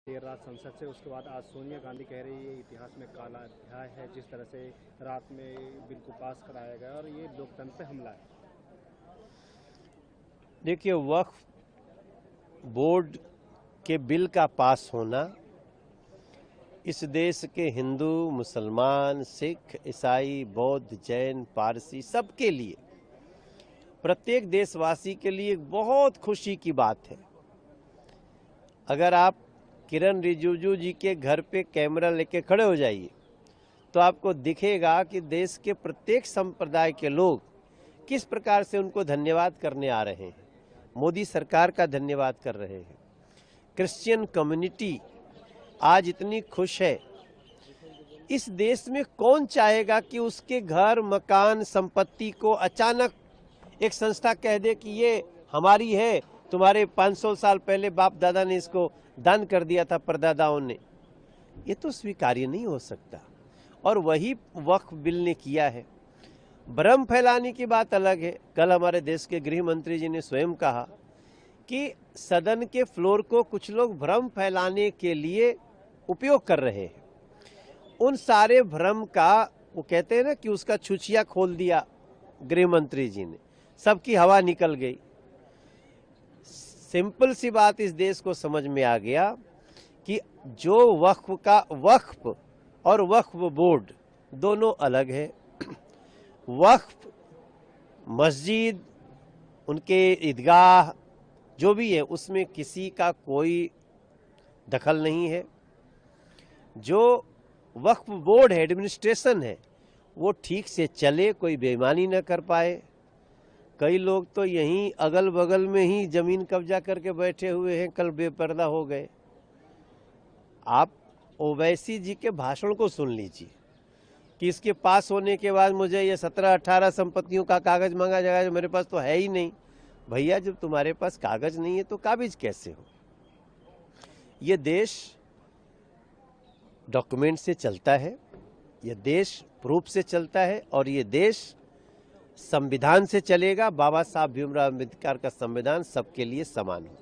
देर रात संसद से, उसके बाद आज सोनिया गांधी कह रही है इतिहास में काला अध्याय है जिस तरह से रात में बिल को पास कराया गया और ये लोकतंत्र पे हमला है। देखिए, वक्फ बोर्ड के बिल का पास होना इस देश के हिंदू, मुसलमान, सिख, ईसाई, बौद्ध, जैन, पारसी सबके लिए, प्रत्येक देशवासी के लिए एक बहुत खुशी की बात है। अगर आप किरण रिजिजू जी के घर पे कैमरा लेके खड़े हो जाइए तो आपको दिखेगा कि देश के प्रत्येक संप्रदाय के लोग किस प्रकार से उनको धन्यवाद करने आ रहे हैं, मोदी सरकार का धन्यवाद कर रहे हैं। क्रिश्चियन कम्युनिटी आज इतनी खुश है। इस देश में कौन चाहेगा कि उसके घर, मकान, संपत्ति को अचानक एक संस्था कह दे कि ये हमारी है, तुम्हारे 500 साल पहले बाप दादा ने इसको दान कर दिया था, परदादाओं ने। ये तो स्वीकार्य नहीं हो सकता। और वही वक्फ बिल ने किया है। भ्रम फैलाने की बात अलग है। कल हमारे देश के गृह मंत्री जी ने स्वयं कहा कि सदन के फ्लोर को कुछ लोग भ्रम फैलाने के लिए उपयोग कर रहे हैं। उन सारे भ्रम का, वो कहते हैं ना कि उसका छुचिया खोल दिया गृह मंत्री जी ने, सबकी हवा निकल गई। सिंपल सी बात इस देश को समझ में आ गया कि जो वक्फ और वक्फ बोर्ड दोनों अलग है। वक्फ मस्जिद, उनके ईदगाह जो भी है, उसमें किसी का कोई दखल नहीं है। जो वक्फ बोर्ड है, एडमिनिस्ट्रेशन है, वो ठीक से चले, कोई बेईमानी न कर पाए। कई लोग तो यहीं अगल बगल में ही जमीन कब्जा करके बैठे हुए हैं, कल बेपर्दा हो गए। आप ओवैसी जी के भाषण को सुन लीजिए कि इसके पास होने के बाद मुझे ये 17-18 संपत्तियों का कागज मांगा जाएगा जो मेरे पास तो है ही नहीं। भैया, जब तुम्हारे पास कागज नहीं है तो काबिज कैसे हो? ये देश डॉक्यूमेंट से चलता है, ये देश प्रूफ से चलता है और ये देश संविधान से चलेगा। बाबा साहब भीमराव अम्बेडकर का संविधान सबके लिए समान है।